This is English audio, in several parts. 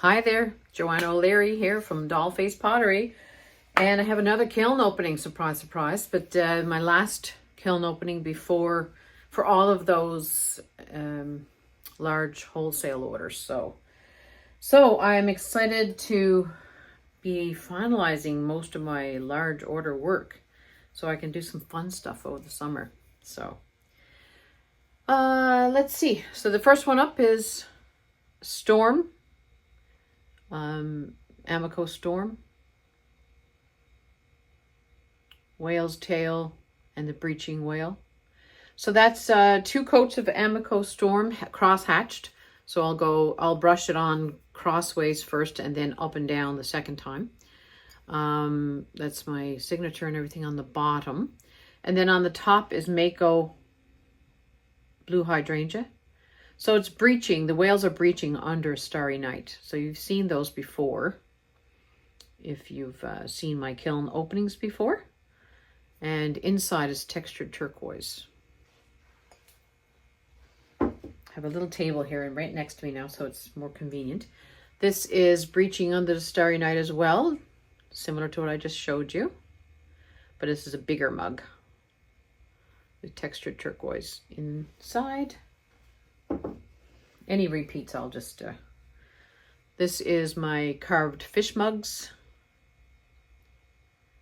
Hi there, Joanna O'Leary here from Dollface Pottery, and I have another kiln opening, surprise, surprise, but my last kiln opening before for all of those large wholesale orders. So I'm excited to be finalizing most of my large order work so I can do some fun stuff over the summer. So let's see. So the first one up is Storm. Amico Storm, Whale's Tail, and the Breaching Whale. So that's 2 coats of Amico Storm cross-hatched. So I'll brush it on crossways first and then up and down the second time. That's my signature and everything on the bottom. And then on the top is Mako Blue Hydrangea. So it's breaching, the whales are breaching under a starry night. So you've seen those before, if you've seen my kiln openings before. And inside is textured turquoise. I have a little table here and right next to me now, so it's more convenient. This is breaching under the starry night as well, similar to what I just showed you. But this is a bigger mug with textured turquoise inside. Any repeats, I'll just... This is my carved fish mugs.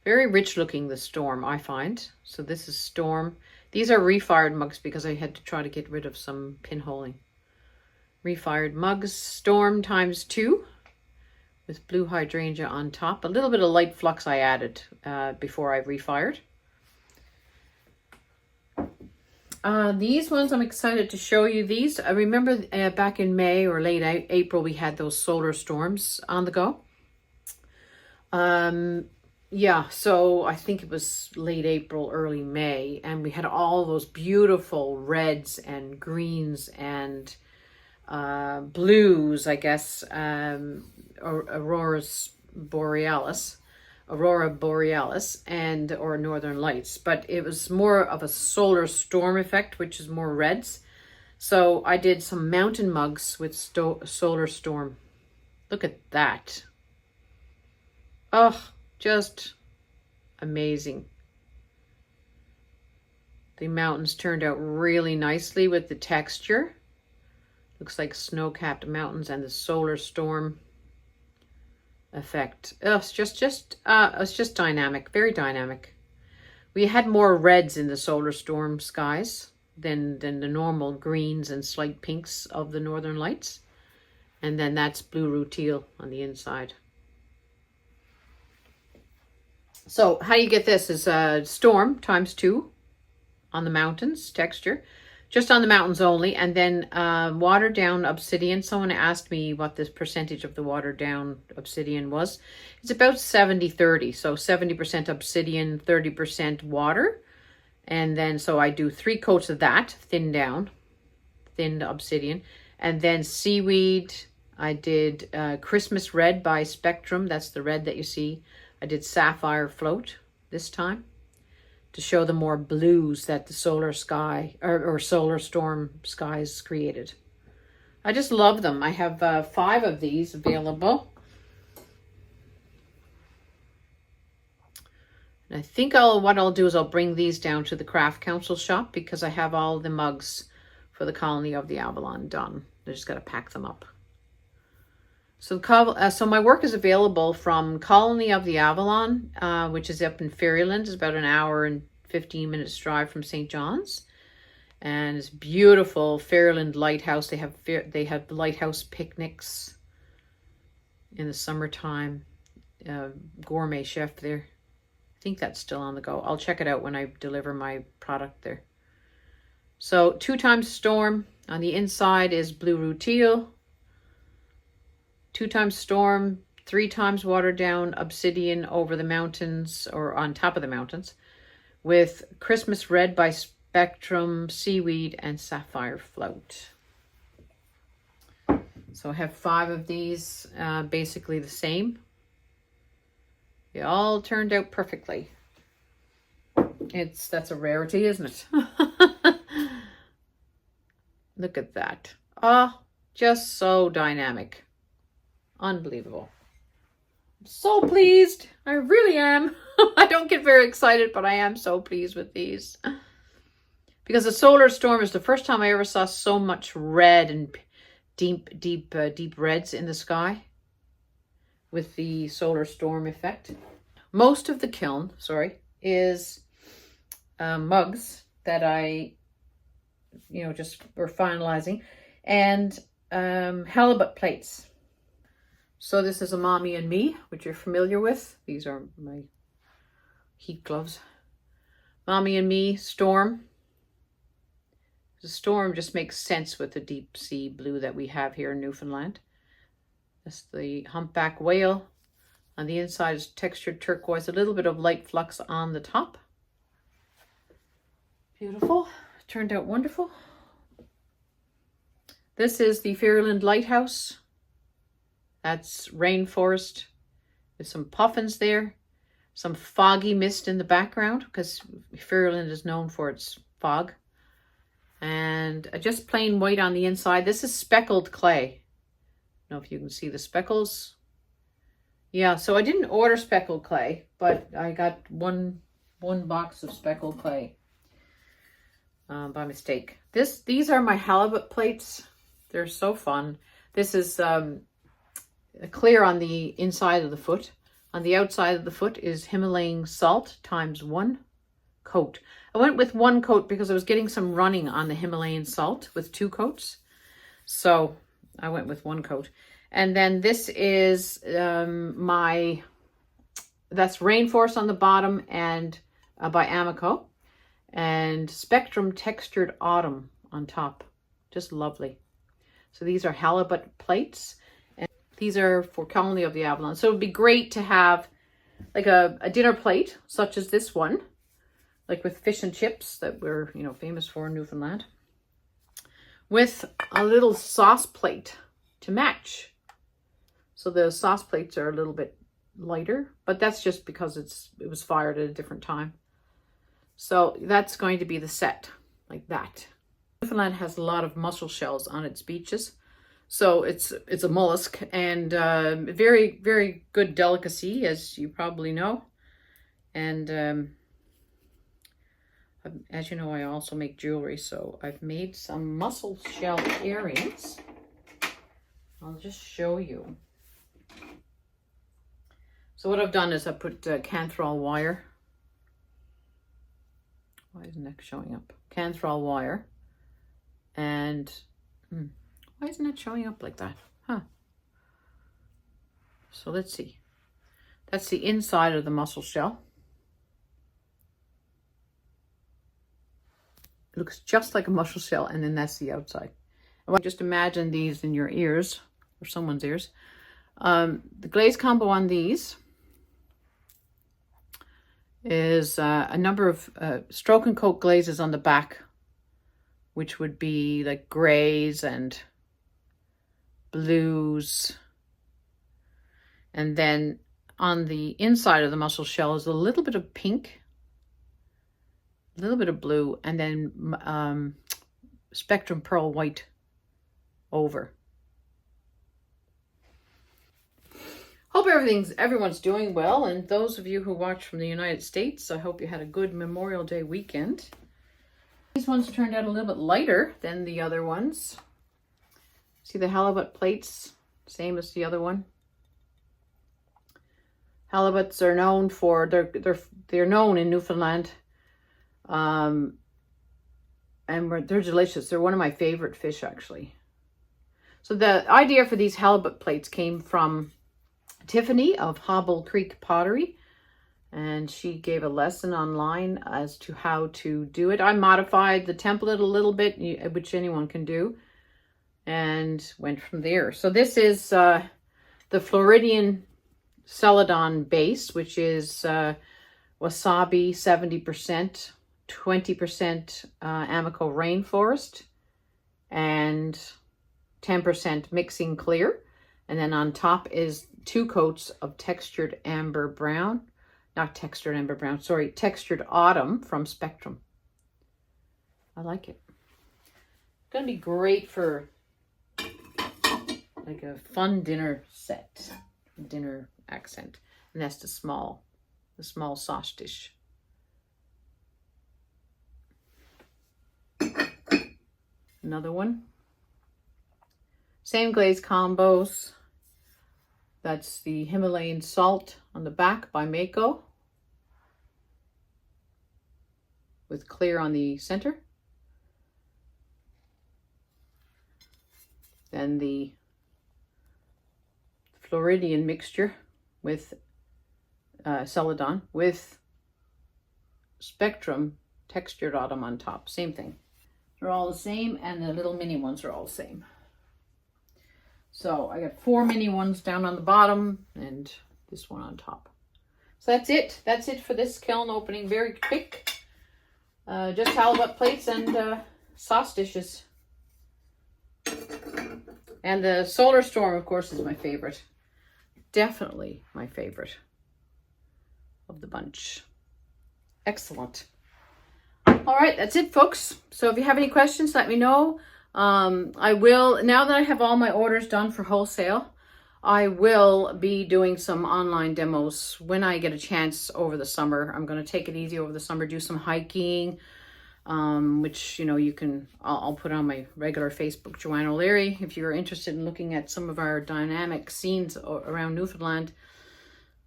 Very rich looking, the Storm, I find. So this is Storm. These are refired mugs because I had to try to get rid of some pinholing. Refired mugs, Storm ×2 with blue hydrangea on top. A little bit of light flux I added before I refired. These ones, I'm excited to show you these. I remember back in May or late April, we had those solar storms on the go. Yeah, so I think it was late April, early May, and we had all those beautiful reds and greens and blues, I guess, Aurora Borealis, and or Northern Lights, but it was more of a solar storm effect, which is more reds. So I did some mountain mugs with solar storm. Look at that. Oh, just amazing. The mountains turned out really nicely with the texture. Looks like snow-capped mountains and the solar storm effect. It's just dynamic, very dynamic. We had more reds in the solar storm skies than the normal greens and slight pinks of the Northern Lights. And then that's blue rutile on the inside. So how you get this is Storm ×2 on the mountains texture. Just on the mountains only, and then watered down obsidian. Someone asked me what this percentage of the watered down obsidian was. It's about 70-30, so 70% obsidian, 30% water. And then, so I do 3 coats of that, thinned obsidian. And then seaweed, I did Christmas Red by Spectrum. That's the red that you see. I did Sapphire Float this time, to show the more blues that the solar sky or solar storm skies created. I just love them. I have 5 of these available. And I think what I'll do is I'll bring these down to the Craft Council shop because I have all the mugs for the Colony of the Avalon done. I just got to pack them up. So my work is available from Colony of the Avalon, which is up in Ferryland. It's about an hour and 15 minutes drive from St. John's. And it's beautiful Ferryland Lighthouse. They have lighthouse picnics in the summertime. Gourmet chef there. I think that's still on the go. I'll check it out when I deliver my product there. So 2 times Storm. On the inside is blue rutile. 2 times Storm, 3 times watered down obsidian over the mountains or on top of the mountains with Christmas Red by Spectrum, seaweed, and Sapphire Float. So I have 5 of these, basically the same. They all turned out perfectly. That's a rarity, isn't it? Look at that. Oh, just so dynamic Unbelievable. I'm so pleased. I really am. I don't get very excited, but I am so pleased with these. Because the solar storm is the first time I ever saw so much red and deep reds in the sky with the solar storm effect. Most of the kiln, is mugs that I, just were finalizing, and halibut plates. So this is a Mommy and Me, which you're familiar with. These are my heat gloves. Mommy and Me Storm. The storm just makes sense with the deep sea blue that we have here in Newfoundland. That's the humpback whale. On the inside is textured turquoise, a little bit of light flux on the top. Beautiful. Turned out wonderful. This is the Ferryland Lighthouse. That's rainforest. There's some puffins there. Some foggy mist in the background because Ferryland is known for its fog. And just plain white on the inside. This is speckled clay. I don't know if you can see the speckles. Yeah, so I didn't order speckled clay, but I got one box of speckled clay by mistake. These are my halibut plates. They're so fun. This is clear on the inside of the foot. On the outside of the foot is Himalayan salt ×1 coat. I went with 1 coat because I was getting some running on the Himalayan salt with 2 coats. So I went with 1 coat. And then this is that's Rainforest on the bottom and by Amico, and Spectrum Textured Autumn on top. Just lovely. So these are halibut plates, and these are for Colony of the Avalon. So it would be great to have like a dinner plate such as this one, like with fish and chips that we're famous for in Newfoundland, with a little sauce plate to match. So the sauce plates are a little bit lighter, but that's just because it was fired at a different time. So that's going to be the set, like that. Newfoundland has a lot of mussel shells on its beaches. So it's a mollusk and very, very good delicacy, as you probably know. And as you know, I also make jewelry. So I've made some mussel shell earrings. I'll just show you. So what I've done is I put canthrall wire. Why isn't that showing up? Canthrall wire. And why isn't it showing up like that? Huh. So let's see. That's the inside of the mussel shell. It looks just like a mussel shell, and then that's the outside. I want you to just imagine these in your ears, or someone's ears. The glaze combo on these is a number of stroke and coat glazes on the back, which would be like grays and blues. And then on the inside of the mussel shell is a little bit of pink, a little bit of blue, and then spectrum pearl white over. Hope everyone's doing well, and those of you who watch from the United States, I hope you had a good Memorial Day weekend. These ones turned out a little bit lighter than the other ones. See the halibut plates, same as the other one. Halibuts are known for they're known in Newfoundland, and they're delicious. They're one of my favorite fish, actually. So the idea for these halibut plates came from Tiffany of Hobble Creek Pottery, and she gave a lesson online as to how to do it. I modified the template a little bit, which anyone can do, and went from there. So this is the Floridian Celadon base, which is wasabi 70%, 20% Amico Rainforest, and 10% mixing clear. And then on top is 2 coats of textured amber brown. Not textured amber brown, sorry, textured autumn from Spectrum. I like it. It's going to be great for like a fun dinner set, dinner accent. And that's the small sauce dish. Another one. Same glaze combos. That's the Himalayan salt on the back by Mako, with clear on the center. Then the Floridian mixture with Celadon with Spectrum textured autumn on top. Same thing. They're all the same, and the little mini ones are all the same. So I got 4 mini ones down on the bottom and this one on top. So that's it. That's it for this kiln opening. Very quick. Just halibut plates and sauce dishes. And the Solar Storm, of course, is my favorite. Definitely my favorite of the bunch. Excellent. All right, that's it, folks. So if you have any questions, let me know. I will, now that I have all my orders done for wholesale, I will be doing some online demos when I get a chance over the summer. I'm going to take it easy over the summer, do some hiking, which, you know, you can, I'll put on my regular Facebook, Joanna O'Leary, if you're interested in looking at some of our dynamic scenes around Newfoundland.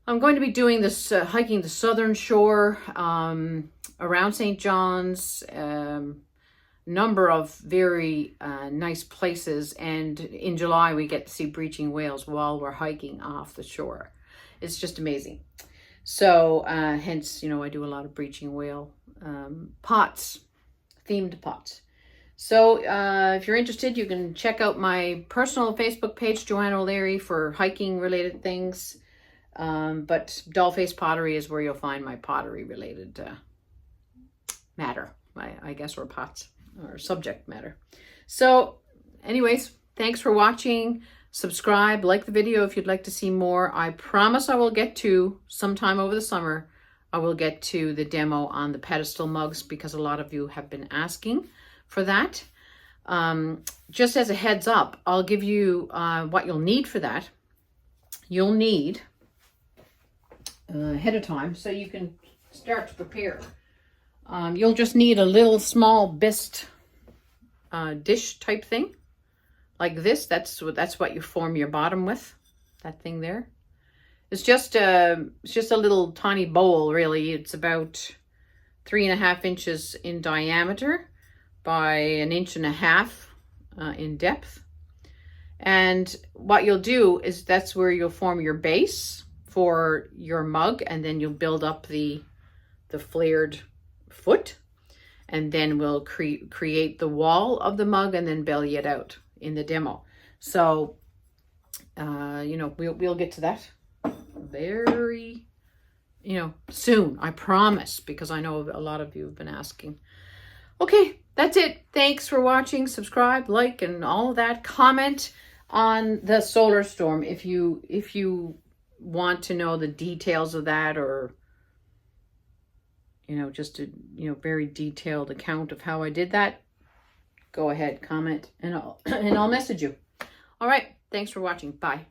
I'm going to be doing this, hiking the southern shore, around St. John's, number of very nice places, and in July we get to see breaching whales while we're hiking off the shore. It's just amazing. So hence, you know, I do a lot of breaching whale pots, themed pots. So if you're interested, you can check out my personal Facebook page, Joanna O'Leary, for hiking related things. But Dollface Pottery is where you'll find my pottery related matter, I guess, or pots, or subject matter. So anyways, thanks for watching. Subscribe, like the video if you'd like to see more. I promise I will get to, sometime over the summer, I will get to the demo on the pedestal mugs, because a lot of you have been asking for that. Just as a heads up, I'll give you what you'll need for that. You'll need ahead of time, so you can start to prepare. You'll just need a little small bisque dish type thing, like this. That's what you form your bottom with. That thing there. It's just a little tiny bowl, really. It's about 3.5 inches in diameter by 1.5 inches in depth. And what you'll do is that's where you'll form your base for your mug, and then you'll build up the flared foot, and then we'll create the wall of the mug and then belly it out in the demo. So you know, we'll get to that very, you know, soon, I promise, because I know a lot of you have been asking. Okay, that's it. Thanks for watching. Subscribe, like, and all of that. Comment on the Solar Storm if you want to know the details of that, or, you know, just a, you know, very detailed account of how I did that. Go ahead, comment, and I'll message you. All right, thanks for watching. Bye.